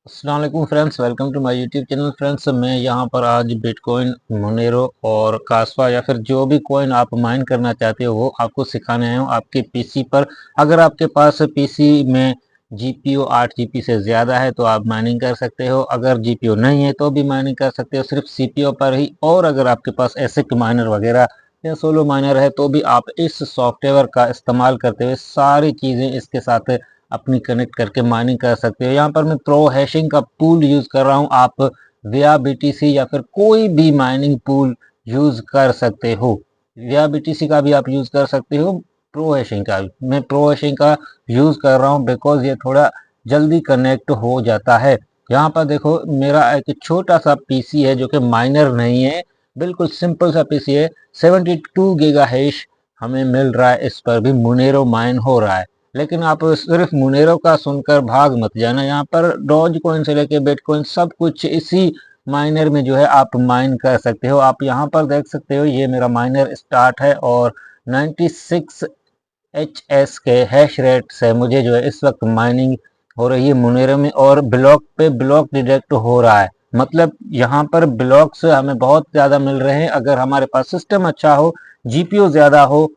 अस्सलाम वालेकुम friends, welcome to my YouTube channel. Friends, मैं यहाँ पर आज बिटकॉइन, मोनेरो और कास्पा या फिर जो भी कॉइन आप माइन करना चाहते हो वो आपको सिखाने आया हूँ आपके पीसी पर। अगर आपके पास पीसी में जीपीयू 8 जीबी से ज़्यादा है तो आप माइनिंग कर सकते हो। अगर जीपीयू नहीं है तो भी माइनिंग कर सकते हो, सिर्फ सीपीयू पर ही। और अगर आपके पास एसिक माइनर वगैरह या सोलो माइनर है तो भी आप इस सॉफ्टवेयर का इस्तेमाल करते हुए सारी चीज़ें इसके साथ अपनी कनेक्ट करके माइनिंग कर सकते हो। यहाँ पर मैं प्रो हैशिंग का पूल यूज़ कर रहा हूँ। आप विया बीटीसी या फिर कोई भी माइनिंग पूल यूज़ कर सकते हो। विया बीटीसी का भी आप यूज़ कर सकते हो, प्रो हैशिंग का भी। मैं प्रो हैशिंग का यूज़ कर रहा हूँ बिकॉज ये थोड़ा जल्दी कनेक्ट हो जाता है। यहाँ पर देखो, मेरा एक छोटा सा पीसी है जो कि माइनर नहीं है, बिल्कुल सिंपल सा पीसी है। 72 गीगा हैश हमें मिल रहा है, इस पर भी मोनेरो माइन हो रहा है। लेकिन आप सिर्फ मुनेरो का सुनकर भाग मत जाना। यहाँ पर डॉज कॉइन से लेके बिटकॉइन सब कुछ इसी माइनर में जो है आप माइन कर सकते हो। आप यहाँ पर देख सकते हो, ये मेरा माइनर स्टार्ट है और 96 एच के हैश रेट से मुझे जो है इस वक्त माइनिंग हो रही है मुनेरो में। और ब्लॉक पे ब्लॉक डिटेक्ट हो रहा है, मतलब यहाँ पर ब्लॉक्स हमें बहुत ज़्यादा मिल रहे हैं। अगर हमारे पास सिस्टम अच्छा हो, जीपीयू ज़्यादा हो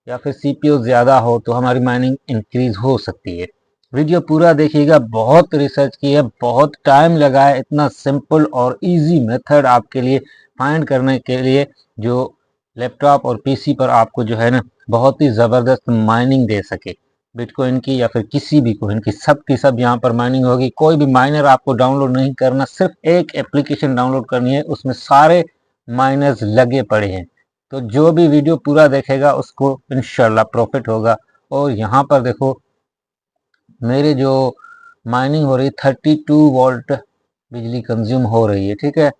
या फिर सीपीयू ज़्यादा हो तो हमारी माइनिंग इंक्रीज हो सकती है। वीडियो पूरा देखिएगा, बहुत रिसर्च की है, बहुत टाइम लगा है इतना सिंपल और इजी मेथड आपके लिए फाइंड करने के लिए, जो लैपटॉप और पीसी पर आपको जो है ना बहुत ही ज़बरदस्त माइनिंग दे सके। बिटकॉइन की या फिर किसी भी कॉइन की सब यहाँ पर माइनिंग होगी। कोई भी माइनर आपको डाउनलोड नहीं करना, सिर्फ एक एप्लीकेशन डाउनलोड करनी है, उसमें सारे माइनर्स लगे पड़े हैं। तो जो भी वीडियो पूरा देखेगा उसको इंशाल्लाह प्रॉफिट होगा। और यहाँ पर देखो, मेरे जो माइनिंग हो रही 32 वोल्ट बिजली कंज्यूम हो रही है, ठीक है।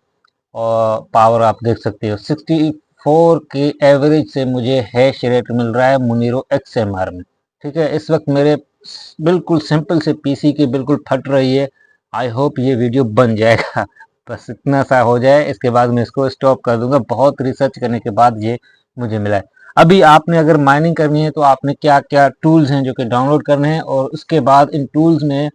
और पावर आप देख सकते हो 64 के एवरेज से मुझे हैश रेट मिल रहा है मुनीरो XMR में, ठीक है। इस वक्त मेरे बिल्कुल सिंपल से पीसी की बिल्कुल फट रही है। आई होप ये वीडियो बन जाएगा। बस इतना सा हो जाए, इसके बाद मैं इसको स्टॉप कर दूंगा। बहुत रिसर्च करने के बाद ये मुझे मिला है। अभी आपने अगर माइनिंग करनी है तो आपने क्या क्या टूल्स हैं जो कि डाउनलोड करने हैं, और उसके बाद इन टूल्स में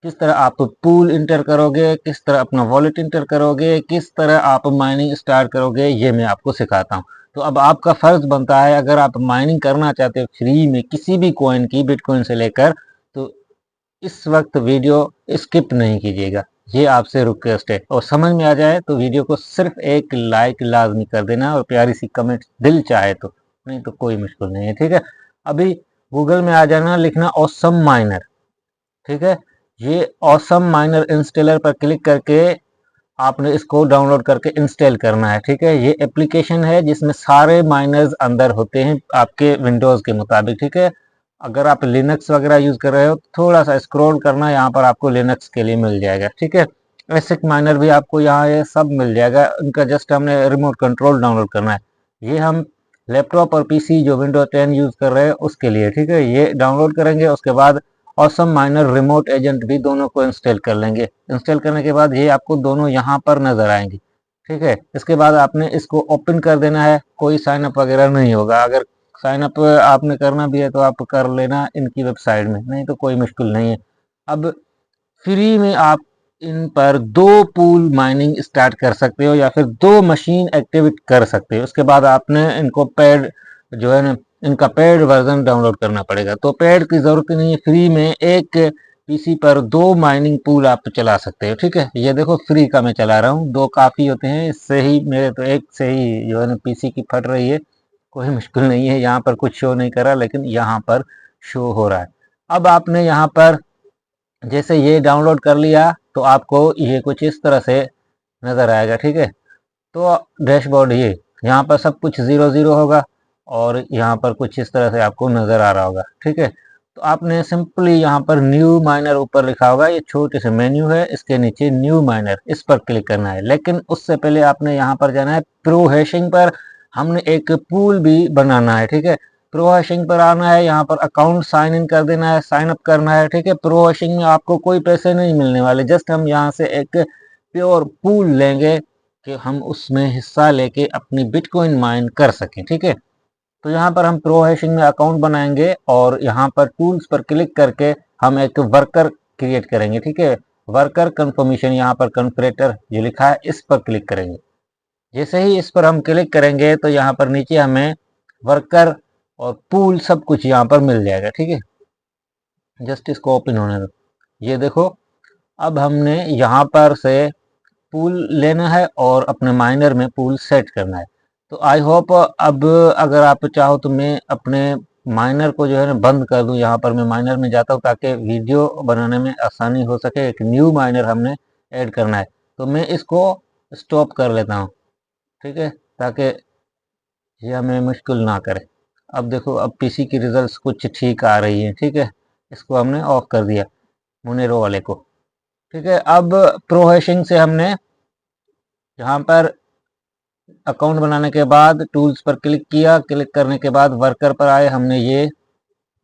किस तरह आप पूल इंटर करोगे, किस तरह अपना वॉलेट इंटर करोगे, किस तरह आप माइनिंग स्टार्ट करोगे, ये मैं आपको सिखाता हूँ। तो अब आपका फर्ज बनता है, अगर आप माइनिंग करना चाहते हो फ्री में किसी भी कॉइन की, बिटकॉइन से लेकर, तो इस वक्त वीडियो स्किप नहीं कीजिएगा। ये आपसे रिक्वेस्ट है। और समझ में आ जाए तो वीडियो को सिर्फ एक लाइक लाजमी कर देना, और प्यारी सी कमेंट दिल चाहे तो, नहीं तो कोई मुश्किल नहीं है, ठीक है। अभी गूगल में आ जाना, लिखना ऑसम माइनर, ठीक है। ये ऑसम माइनर इंस्टॉलर पर क्लिक करके आपने इसको डाउनलोड करके इंस्टॉल करना है, ठीक है। ये एप्लीकेशन है जिसमें सारे माइनर्स अंदर होते हैं आपके विंडोज़ के मुताबिक, ठीक है। अगर आप लिनक्स वगैरह यूज़ कर रहे हो थोड़ा सा स्क्रॉल करना, यहाँ पर आपको लिनक्स के लिए मिल जाएगा, ठीक है। एसिक माइनर भी आपको यहाँ ये सब मिल जाएगा। इनका जस्ट हमने रिमोट कंट्रोल डाउनलोड करना है। ये हम लैपटॉप और पीसी जो विंडो 10 यूज़ कर रहे हैं उसके लिए, ठीक है। ये डाउनलोड करेंगे, उसके बाद ऑसम माइनर रिमोट एजेंट भी दोनों को इंस्टॉल कर लेंगे। इंस्टॉल करने के बाद ये आपको दोनों यहाँ पर नजर आएंगे, ठीक है। इसके बाद आपने इसको ओपन कर देना है। कोई साइन अप वगैरह नहीं होगा। अगर साइन अप आपने करना भी है तो आप कर लेना इनकी वेबसाइट में, नहीं तो कोई मुश्किल नहीं है। अब फ्री में आप इन पर दो पूल माइनिंग स्टार्ट कर सकते हो या फिर दो मशीन एक्टिवेट कर सकते हो। उसके बाद आपने इनको पेड जो है ना, इनका पेड वर्जन डाउनलोड करना पड़ेगा। तो पेड की ज़रूरत नहीं है, फ्री में एक पीसी पर दो माइनिंग पूल आप चला सकते हो, ठीक है। ये देखो फ्री का मैं चला रहा हूँ, दो काफ़ी होते हैं, इससे ही मेरे तो एक से ही जो है ना पीसी की फट रही है। कोई मुश्किल नहीं है, यहाँ पर कुछ शो नहीं कर रहा लेकिन यहाँ पर शो हो रहा है। अब आपने यहाँ पर जैसे ये डाउनलोड कर लिया तो आपको ये कुछ इस तरह से नज़र आएगा, ठीक है। तो डैशबोर्ड ये, यहाँ पर सब कुछ ज़ीरो ज़ीरो होगा और यहाँ पर कुछ इस तरह से आपको नज़र आ रहा होगा, ठीक है। तो आपने सिंपली यहाँ पर न्यू माइनर ऊपर लिखा होगा, ये छोटे से मेन्यू है, इसके नीचे न्यू माइनर, इस पर क्लिक करना है। लेकिन उससे पहले आपने यहाँ पर जाना है प्रो हैशिंग पर। हमने एक पूल भी बनाना है, ठीक है। प्रो हैशिंग पर आना है, यहाँ पर अकाउंट साइन इन कर देना है, साइन अप करना है, ठीक है। प्रो हैशिंग में आपको कोई पैसे नहीं मिलने वाले, जस्ट हम यहाँ से एक प्योर पूल लेंगे कि हम उसमें हिस्सा लेके अपनी बिटकॉइन माइन कर सकें, ठीक है। तो यहाँ पर हम प्रो हैशिंग में अकाउंट बनाएंगे और यहाँ पर टूल्स पर क्लिक करके हम एक वर्कर क्रिएट करेंगे, ठीक है। वर्कर कंफर्मेशन, यहाँ पर कन्फिगरेटर जो लिखा है इस पर क्लिक करेंगे। जैसे ही इस पर हम क्लिक करेंगे तो यहाँ पर नीचे हमें वर्कर और पूल सब कुछ यहाँ पर मिल जाएगा। ठीक है, जस्ट इसको ओपन होने दो। ये देखो, अब हमने यहाँ पर से पूल लेना है और अपने माइनर में पूल सेट करना है। तो आई होप अब अगर आप चाहो तो मैं अपने माइनर को जो है ना बंद कर दूं। यहाँ पर मैं माइनर में जाता हूँ ताकि वीडियो बनाने में आसानी हो सके। एक न्यू माइनर हमने ऐड करना है, तो मैं इसको स्टॉप कर लेता हूँ। ठीक है, ताकि ये हमें मुश्किल ना करे। अब देखो, अब पीसी की रिजल्ट्स कुछ ठीक आ रही है। ठीक है, इसको हमने ऑफ कर दिया मोनेरो वाले को। ठीक है, अब प्रो हैशिंग से हमने यहाँ पर अकाउंट बनाने के बाद टूल्स पर क्लिक किया। क्लिक करने के बाद वर्कर पर आए, हमने ये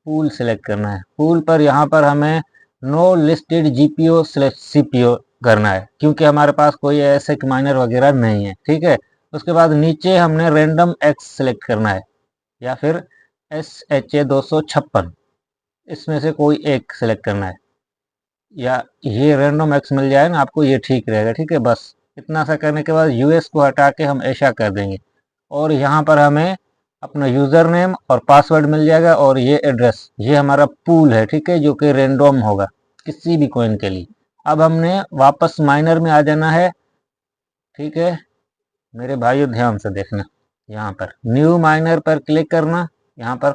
पूल सेलेक्ट करना है। पूल पर यहाँ पर हमें no listed GPU slash CPU करना है, क्योंकि हमारे पास कोई ऐसे माइनर वगैरह नहीं है। ठीक है, उसके बाद नीचे हमने रैंडम एक्स सेलेक्ट करना है या फिर SHA 256, इसमें से कोई एक सेलेक्ट करना है, या ये रैंडम एक्स मिल जाए ना आपको, ये ठीक रहेगा। ठीक है, बस इतना सा करने के बाद यूएस को हटा के हम ऐसा कर देंगे और यहाँ पर हमें अपना यूज़र नेम और पासवर्ड मिल जाएगा और ये एड्रेस, ये हमारा पूल है। ठीक है, जो कि रैंडम होगा किसी भी कॉइन के लिए। अब हमने वापस माइनर में आ जाना है। ठीक है मेरे भाइयों, ध्यान से देखना, यहाँ पर न्यू माइनर पर क्लिक करना यहाँ पर,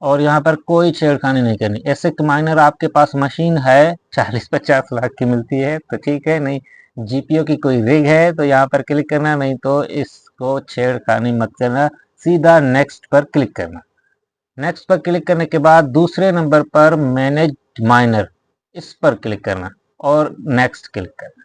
और यहाँ पर कोई छेड़खानी नहीं करनी। ऐसे माइनर आपके पास मशीन है 40-50 लाख की मिलती है तो ठीक है, नहीं जीपीओ की कोई रिग है तो यहाँ पर क्लिक करना, नहीं तो इसको छेड़खानी मत करना। सीधा नेक्स्ट पर क्लिक करना। नेक्स्ट पर क्लिक करने के बाद दूसरे नंबर पर मैनेज माइनर, इस पर क्लिक करना और नेक्स्ट क्लिक करना।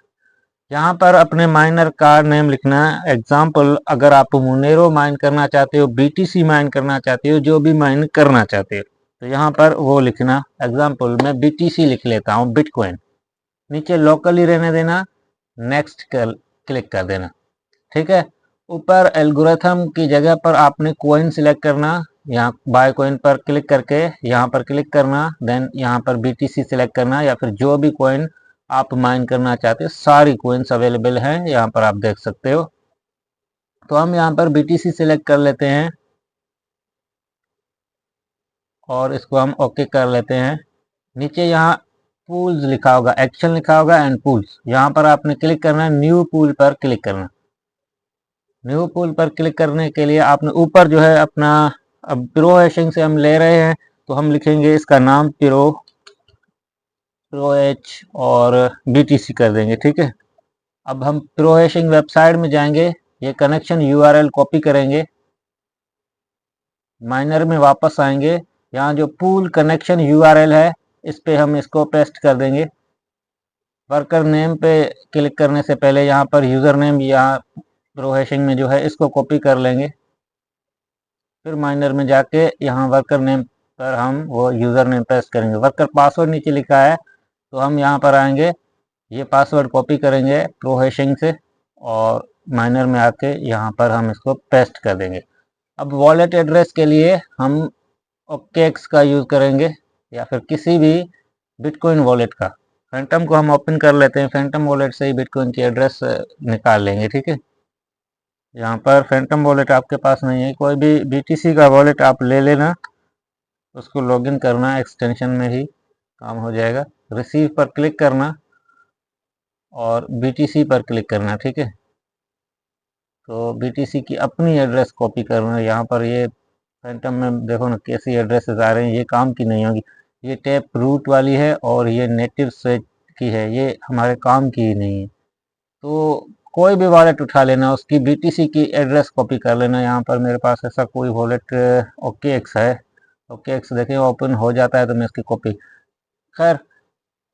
यहाँ पर अपने माइनर का नेम लिखना है। एग्जाम्पल, अगर आप मोनेरो माइन करना चाहते हो, बीटीसी माइन करना चाहते हो, जो भी माइन करना चाहते हो तो यहाँ पर वो लिखना। एग्जाम्पल मैं बीटीसी लिख लेता हूँ, बिटकॉइन। नीचे लोकली रहने देना, नेक्स्ट क्लिक कर देना। ठीक है, ऊपर एल्गोरिथम की जगह पर आपने कॉइन सिलेक्ट करना। यहाँ बाय कॉइन पर क्लिक करके यहाँ पर क्लिक करना, देन यहाँ पर बीटीसी सिलेक्ट करना, या फिर जो भी कॉइन आप माइन करना चाहते हो, सारी कॉइन्स अवेलेबल हैं यहाँ पर आप देख सकते हो। तो हम यहाँ पर बीटीसी सिलेक्ट कर लेते हैं और इसको हम ओके कर लेते हैं। नीचे यहाँ पूल्स लिखा होगा, एक्शन लिखा होगा एंड पूल्स, यहाँ पर आपने क्लिक करना है। न्यू पूल पर क्लिक करना। न्यू पूल पर क्लिक करने के लिए आपने ऊपर जो है अपना, अब प्रो हैशिंग से हम ले रहे हैं तो हम लिखेंगे इसका नाम प्रो एच और बीटीसी कर देंगे। ठीक है, अब हम प्रो हैशिंग वेबसाइट में जाएंगे, ये कनेक्शन यूआरएल कॉपी करेंगे, माइनर में वापस आएंगे, यहाँ जो पूल कनेक्शन यूआरएल है इस पे हम इसको पेस्ट कर देंगे। वर्कर नेम पे क्लिक करने से पहले यहाँ पर यूज़र नेम, यहाँ प्रो हैशिंग में जो है इसको कॉपी कर लेंगे। फिर माइनर में जाके यहाँ वर्कर नेम पर हम वो यूज़र नेम पेस्ट करेंगे। वर्कर पासवर्ड नीचे लिखा है तो हम यहाँ पर आएंगे, ये पासवर्ड कॉपी करेंगे प्रो हैशिंग से और माइनर में आके यहाँ पर हम इसको पेस्ट कर देंगे। अब वॉलेट एड्रेस के लिए हम OKX का यूज़ करेंगे या फिर किसी भी बिटकॉइन वॉलेट का। फैंटम को हम ओपन कर लेते हैं, फैंटम वॉलेट से ही बिटकॉइन की एड्रेस निकाल लेंगे। ठीक है, यहाँ पर फैंटम वॉलेट आपके पास नहीं है, कोई भी BTC का वॉलेट आप ले लेना, उसको लॉगिन करना, एक्सटेंशन में ही काम हो जाएगा। रिसीव पर क्लिक करना और BTC पर क्लिक करना। ठीक है, तो BTC की अपनी एड्रेस कॉपी करना। यहाँ पर ये फैंटम में देखो ना कैसी एड्रेसेस आ रही हैं, ये काम की नहीं होगी। ये टैप रूट वाली है और ये नेटिव स्विच की है, ये हमारे काम की ही नहीं है। तो कोई भी वॉलेट उठा लेना, उसकी BTC की एड्रेस कॉपी कर लेना। यहाँ पर मेरे पास ऐसा कोई वॉलेट OKX है, OKX देखिए ओपन हो जाता है तो मैं इसकी कॉपी। खैर,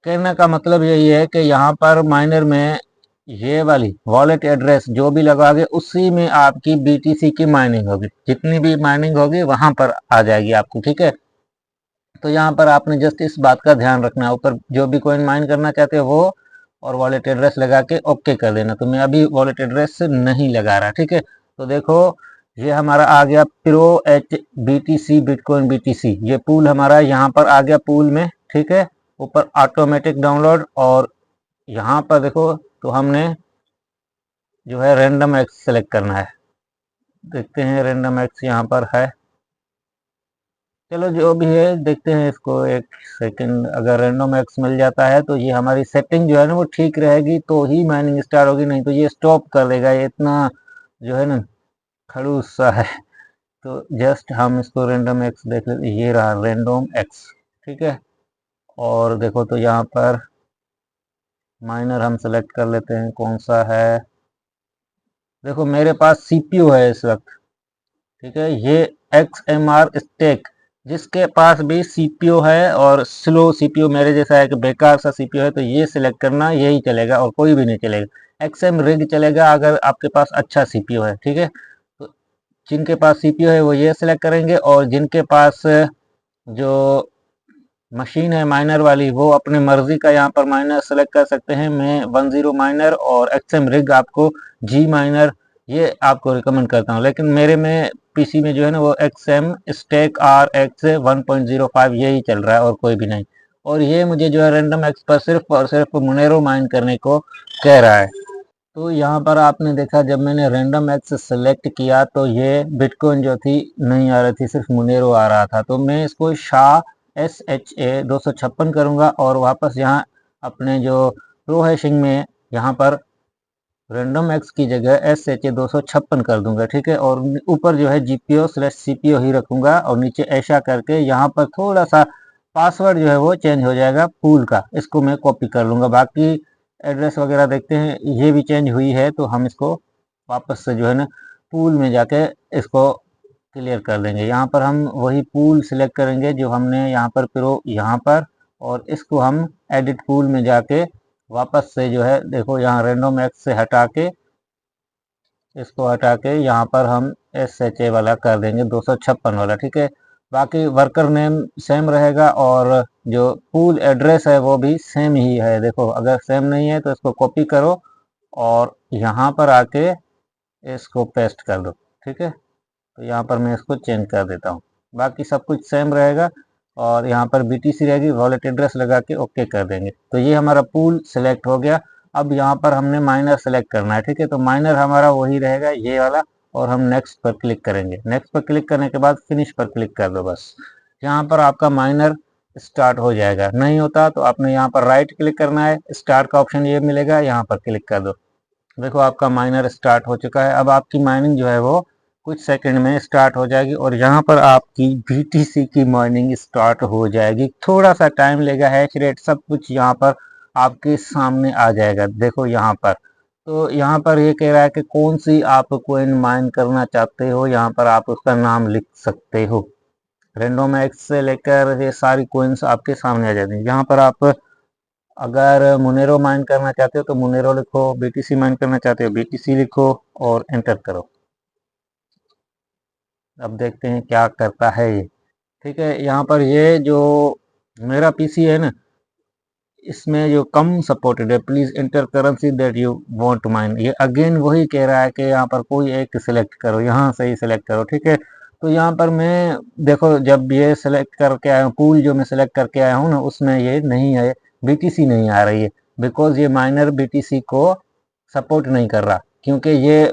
कहने का मतलब यही है कि यहाँ पर माइनर में ये वाली वॉलेट एड्रेस जो भी लगाओगे उसी में आपकी BTC की माइनिंग होगी, जितनी भी माइनिंग होगी वहां पर आ जाएगी आपको। ठीक है, तो यहाँ पर आपने जस्ट इस बात का ध्यान रखना है, ऊपर जो भी कॉइन माइन करना चाहते हो वो और वॉलेट एड्रेस लगा के ओके कर देना। तो मैं अभी वॉलेट एड्रेस नहीं लगा रहा। ठीक है, तो देखो ये हमारा आ गया pro H BTC bitcoin BTC, ये पूल हमारा यहाँ पर आ गया पूल में। ठीक है, ऊपर ऑटोमेटिक डाउनलोड, और यहाँ पर देखो तो हमने जो है रैंडम एक्स सेलेक्ट करना है। देखते हैं रैंडम एक्स यहाँ पर है। चलो जो भी है देखते हैं इसको, एक सेकंड। अगर रैंडम एक्स मिल जाता है तो ये हमारी सेटिंग जो है ना वो ठीक रहेगी तो ही माइनिंग स्टार्ट होगी, नहीं तो ये स्टॉप कर देगा। ये इतना जो है ना खड़ूस सा है। तो जस्ट हम इसको रैंडम एक्स देख लेते, ये रहा रैंडम एक्स, ठीक है। और देखो तो यहाँ पर माइनर हम सेलेक्ट कर लेते हैं कौन सा है। देखो मेरे पास सीपीयू है इस वक्त, ठीक है। ये XMR स्टेक, जिसके पास भी सीपीयू है और स्लो सीपीयू मेरे जैसा है कि बेकार सा सीपीयू है, तो ये सिलेक्ट करना, यही चलेगा और कोई भी नहीं चलेगा। XM रिग चलेगा अगर आपके पास अच्छा सीपीयू है, ठीक है। तो जिनके पास सीपीयू है वो ये सिलेक्ट करेंगे, और जिनके पास जो मशीन है माइनर वाली वो अपने मर्जी का यहाँ पर माइनर सेलेक्ट कर सकते हैं। मैं 10 माइनर और XM रिग आपको G माइनर ये आपको रिकमेंड करता हूँ, लेकिन मेरे में पीसी में जो है ना वो XM स्टेक RX 1.05 यही चल रहा है और कोई भी नहीं। और ये मुझे जो है रैंडम एक्स पर सिर्फ और सिर्फ मोनेरो माइन करने को कह रहा है। तो यहाँ पर आपने देखा जब मैंने रैंडम एक्स सेलेक्ट किया तो ये बिटकॉइन जो थी नहीं आ रही थी, सिर्फ मुनेरो आ रहा था। तो मैं इसको SHA 256 करूँगा और वापस यहाँ अपने जो प्रो हैशिंग में यहाँ पर रैंडम एक्स की जगह SHA 256 कर दूंगा, ठीक है। और ऊपर जो है GPO/CPO ही रखूंगा, और नीचे ऐसा करके यहाँ पर थोड़ा सा पासवर्ड जो है वो चेंज हो जाएगा पूल का, इसको मैं कॉपी कर लूँगा। बाकी एड्रेस वगैरह देखते हैं, ये भी चेंज हुई है तो हम इसको वापस से जो है ना पूल में जाके इसको क्लियर कर देंगे। यहाँ पर हम वही पूल सिलेक्ट करेंगे जो हमने यहाँ पर प्रो यहाँ पर, और इसको हम एडिट पूल में जाके वापस से जो है देखो यहाँ रैंडम एक्स से हटा के, इसको हटा के यहाँ पर हम SHA वाला कर देंगे 256 वाला, ठीक है। बाकी वर्कर नेम सेम रहेगा और जो पूल एड्रेस है वो भी सेम ही है। देखो अगर सेम नहीं है तो इसको कॉपी करो और यहाँ पर आके इसको पेस्ट कर दो, ठीक है। तो यहाँ पर मैं इसको चेंज कर देता हूँ, बाकी सब कुछ सेम रहेगा। और यहाँ पर BTC रहेगी, वॉलेट एड्रेस लगा के ओके कर देंगे। तो ये हमारा पूल सिलेक्ट हो गया। अब यहाँ पर हमने माइनर सेलेक्ट करना है, ठीक है। तो माइनर हमारा वही रहेगा ये वाला, और हम नेक्स्ट पर क्लिक करेंगे। नेक्स्ट पर क्लिक करने के बाद फिनिश पर क्लिक कर दो बस। यहाँ पर आपका माइनर स्टार्ट हो जाएगा। नहीं होता तो आपने यहाँ पर राइट क्लिक करना है, स्टार्ट का ऑप्शन ये मिलेगा, यहाँ पर क्लिक कर दो। देखो आपका माइनर स्टार्ट हो चुका है। अब आपकी माइनिंग जो है वो कुछ सेकंड में स्टार्ट हो जाएगी, और यहाँ पर आपकी BTC की माइनिंग स्टार्ट हो जाएगी। थोड़ा सा टाइम लेगा, हैश रेट सब कुछ यहाँ पर आपके सामने आ जाएगा। देखो यहाँ पर, तो यहाँ पर ये कह रहा है कि कौन सी आप कोइन माइन करना चाहते हो, यहाँ पर आप उसका नाम लिख सकते हो। रैंडम एक्स से लेकर ये सारी कोइंस आपके सामने आ जाती हैं। यहाँ पर आप अगर मोनेरो माइन करना चाहते हो तो मोनेरो लिखो, BTC माइन करना चाहते हो BTC लिखो और एंटर करो। अब देखते हैं क्या करता है ये, ठीक है। यहाँ पर ये जो मेरा पीसी है ना, इसमें जो कम सपोर्टेड है, please enter currency that you want to mine. ये अगेन वही कह रहा है कि यहाँ पर कोई एक सिलेक्ट करो, यहाँ से ही सिलेक्ट करो, ठीक है। तो यहाँ पर मैं देखो जब ये सिलेक्ट करके आया हूँ, पूल जो मैं सिलेक्ट करके आया हूँ ना उसमें ये नहीं है, BTC नहीं आ रही है, बिकॉज ये माइनर BTC को सपोर्ट नहीं कर रहा, क्योंकि ये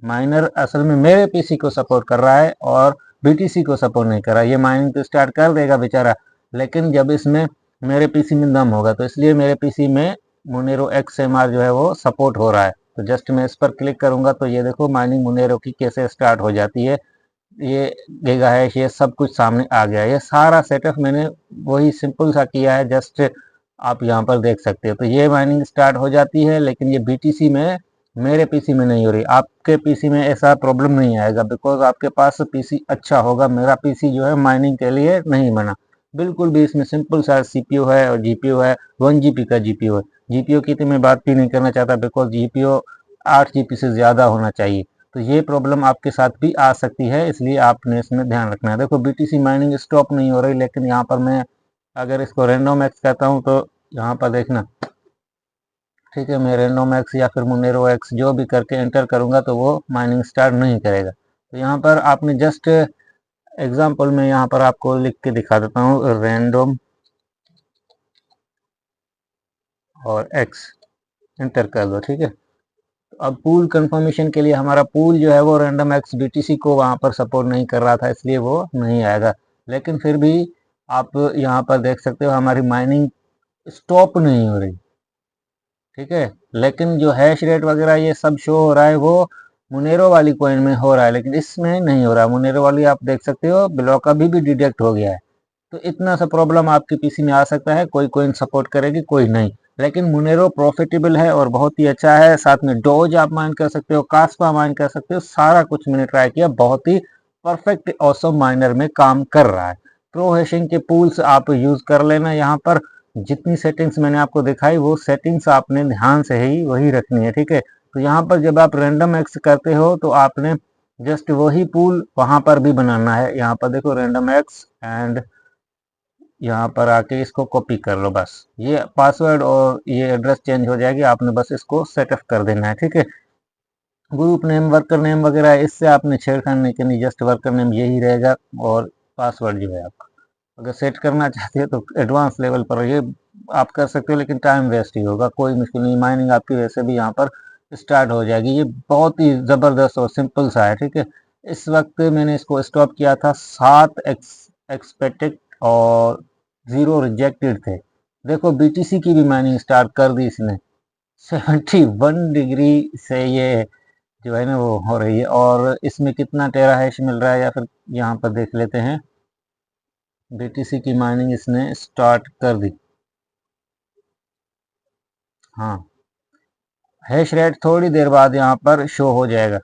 माइनर असल में मेरे पीसी को सपोर्ट कर रहा है और BTC को सपोर्ट नहीं कर रहा। ये माइनिंग तो स्टार्ट कर देगा बेचारा, लेकिन जब इसमें मेरे पीसी में दम होगा, तो इसलिए मेरे पीसी में मोनेरो XMR जो है वो सपोर्ट हो रहा है। तो जस्ट मैं इस पर क्लिक करूंगा तो ये देखो माइनिंग मोनेरो की कैसे स्टार्ट हो जाती है। ये गीगा हैश ये सब कुछ सामने आ गया। ये सारा सेटअप मैंने वही सिंपल सा किया है, जस्ट आप यहाँ पर देख सकते हो। तो ये माइनिंग स्टार्ट हो जाती है, लेकिन ये BTC में मेरे पीसी में नहीं हो रही। आपके पीसी में ऐसा प्रॉब्लम नहीं आएगा, बिकॉज आपके पास पीसी अच्छा होगा। मेरा पीसी जो है माइनिंग के लिए नहीं बना बिल्कुल भी। इसमें सिंपल सा CPU है और GPU है, 1 GB का GPU है। GPU की तो मैं बात भी नहीं करना चाहता, बिकॉज GPU 8 GB से ज़्यादा होना चाहिए। तो ये प्रॉब्लम आपके साथ भी आ सकती है, इसलिए आपने इसमें ध्यान रखना है। देखो BTC माइनिंग स्टॉप नहीं हो रही, लेकिन यहाँ पर मैं अगर इसको रैंडम एक्स कहता हूँ तो यहाँ पर देखना, ठीक है। मैं रैंडम एक्स या फिर मोनेरो एक्स जो भी करके एंटर करूंगा तो वो माइनिंग स्टार्ट नहीं करेगा। तो यहाँ पर आपने जस्ट एग्जांपल में यहाँ पर आपको लिख के दिखा देता हूँ, रैंडम और एक्स एंटर कर दो। ठीक है, तो अब पूल कंफर्मेशन के लिए हमारा पूल जो है वो रैंडम एक्स बीटीसी को वहाँ पर सपोर्ट नहीं कर रहा था, इसलिए वो नहीं आएगा। लेकिन फिर भी आप यहाँ पर देख सकते हो हमारी माइनिंग स्टॉप नहीं हो रही। ठीक है, लेकिन जो हैश रेट वगैरह ये सब शो हो रहा है वो मुनेरो वाली कॉइन में हो रहा है, लेकिन इसमें नहीं हो रहा। मुनेरो वाली आप देख सकते हो ब्लॉक अभी भी डिटेक्ट हो गया है। तो इतना सा प्रॉब्लम आपके पीसी में आ सकता है, कोई कॉइन सपोर्ट करेगी कोई नहीं। लेकिन मुनेरो प्रॉफिटेबल है और बहुत ही अच्छा है। साथ में डोज आप माइन कर सकते हो, कास्पा माइन कर सकते हो, सारा कुछ मैंने ट्राई किया, बहुत ही परफेक्ट ऑसम माइनर में काम कर रहा है। प्रो हैशिंग के पूल्स आप यूज कर लेना। यहाँ पर जितनी सेटिंग्स मैंने आपको दिखाई वो सेटिंग्स आपने ध्यान से ही वही रखनी है। ठीक है, तो यहाँ पर जब आप रैंडम एक्स करते हो तो आपने जस्ट वही पूल वहां पर भी बनाना है। यहाँ पर देखो रैंडम एक्स एंड यहाँ पर आके इसको कॉपी कर लो, बस ये पासवर्ड और ये एड्रेस चेंज हो जाएगी, आपने बस इसको सेटअप कर देना है। ठीक है, ग्रुप नेम वर्कर नेम वगैरह इससे आपने छेड़खानी नहीं करनी, जस्ट वर्कर नेम यही रहेगा। और पासवर्ड जो है आपका अगर सेट करना चाहते हो तो एडवांस लेवल पर ये आप कर सकते हो, लेकिन टाइम वेस्ट ही होगा, कोई मुश्किल नहीं। माइनिंग आपकी वैसे भी यहाँ पर स्टार्ट हो जाएगी। ये बहुत ही ज़बरदस्त और सिंपल सा है। ठीक है, इस वक्त मैंने इसको स्टॉप किया था, 7 एक्सपेक्टेड और 0 रिजेक्टेड थे। देखो बीटीसी की भी माइनिंग स्टार्ट कर दी इसने, 71 डिग्री से ये जो है ना वो हो रही है। और इसमें कितना टेरा हैश मिल रहा है या फिर यहाँ पर देख लेते हैं। बीटीसी की माइनिंग इसने स्टार्ट कर दी। हाँ, हैश रेट थोड़ी देर बाद यहाँ पर शो हो जाएगा।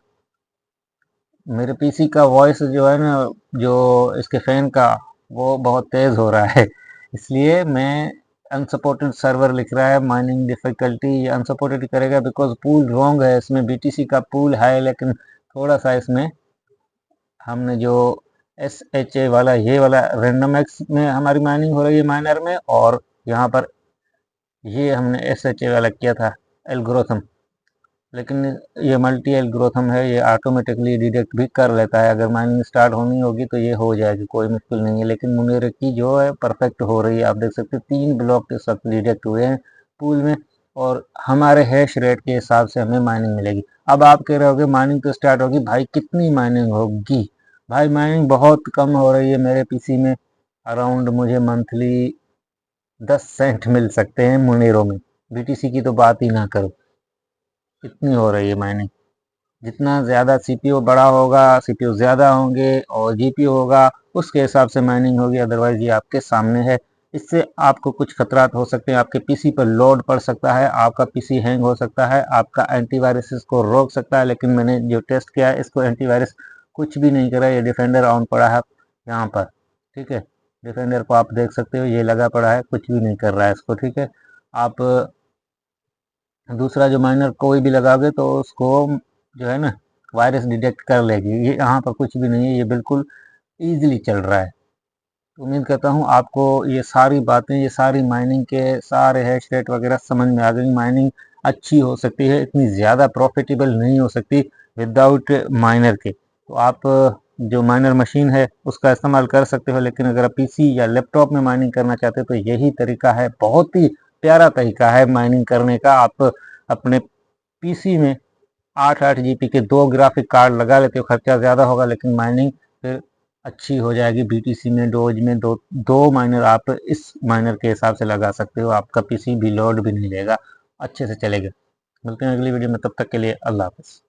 मेरे पीसी का वॉइस जो है ना, जो इसके फैन का, वो बहुत तेज़ हो रहा है, इसलिए मैं अनसपोर्टेड सर्वर लिख रहा है। माइनिंग डिफ़िकल्टी ये अनसपोर्टेड करेगा बिकॉज़ पूल रॉन्ग है। इसमें बीटीसी का पूल है, लेकिन थोड़ा सा इसमें हमने जो एस एच ए वाला ये वाला रैंडम एक्स में हमारी माइनिंग हो रही है माइनर में, और यहाँ पर ये हमने एस एच ए वाला किया था एल्गोरिथम। लेकिन ये मल्टी एल्गोरिथम है, ये ऑटोमेटिकली डिटेक्ट भी कर लेता है। अगर माइनिंग स्टार्ट होनी होगी तो ये हो जाएगी, कोई मुश्किल नहीं है। लेकिन मुनेर की जो है परफेक्ट हो रही है, आप देख सकते हैं 3 ब्लॉक के साथ डिटेक्ट हुए हैं पूल में, और हमारे हैश रेट के हिसाब से हमें माइनिंग मिलेगी। अब आप कह रहे होगे माइनिंग तो स्टार्ट होगी, भाई कितनी माइनिंग होगी? भाई माइनिंग बहुत कम हो रही है मेरे पीसी में। अराउंड मुझे मंथली 10 सेंट मिल सकते हैं मुनेरो में, बीटीसी की तो बात ही ना करो, इतनी हो रही है माइनिंग। जितना ज़्यादा सीपीयू बड़ा होगा, सीपीयू ज़्यादा होंगे और जीपीयू होगा, उसके हिसाब से माइनिंग होगी। अदरवाइज़ ये आपके सामने है। इससे आपको कुछ खतरात हो सकते हैं, आपके पीसी पर लोड पड़ सकता है, आपका पीसी हैंग हो सकता है, आपका एंटीवायरस इसको रोक सकता है। लेकिन मैंने जो टेस्ट किया है इसको एंटीवायरस कुछ भी नहीं करा। ये डिफेंडर ऑन पड़ा है यहाँ पर। ठीक है, डिफेंडर को आप देख सकते हो, ये लगा पड़ा है, कुछ भी नहीं कर रहा है इसको। ठीक है, आप दूसरा जो माइनर कोई भी लगाओगे तो उसको जो है ना वायरस डिटेक्ट कर लेगी। ये यहाँ पर कुछ भी नहीं है, ये बिल्कुल ईजिली चल रहा है। तो उम्मीद करता हूँ आपको ये सारी बातें, ये सारी माइनिंग के सारे हैश रेट वगैरह समझ में आ गई। माइनिंग अच्छी हो सकती है, इतनी ज़्यादा प्रॉफिटेबल नहीं हो सकती विदाउट माइनर के। तो आप जो माइनर मशीन है उसका इस्तेमाल कर सकते हो, लेकिन अगर आप पीसी या लैपटॉप में माइनिंग करना चाहते हो तो यही तरीका है, बहुत ही प्यारा तरीका है माइनिंग करने का। आप अपने पीसी में 8-8 जीबी के 2 ग्राफिक कार्ड लगा लेते हो, खर्चा ज़्यादा होगा लेकिन माइनिंग फिर अच्छी हो जाएगी। बीटीसी में डोज में दो माइनर आप इस माइनर के हिसाब से लगा सकते हो, आपका पीसी भी लोड भी नहीं लेगा, अच्छे से चलेगा। मिलते हैं अगली वीडियो में, तब तक के लिए अल्लाह हाफ़िज़।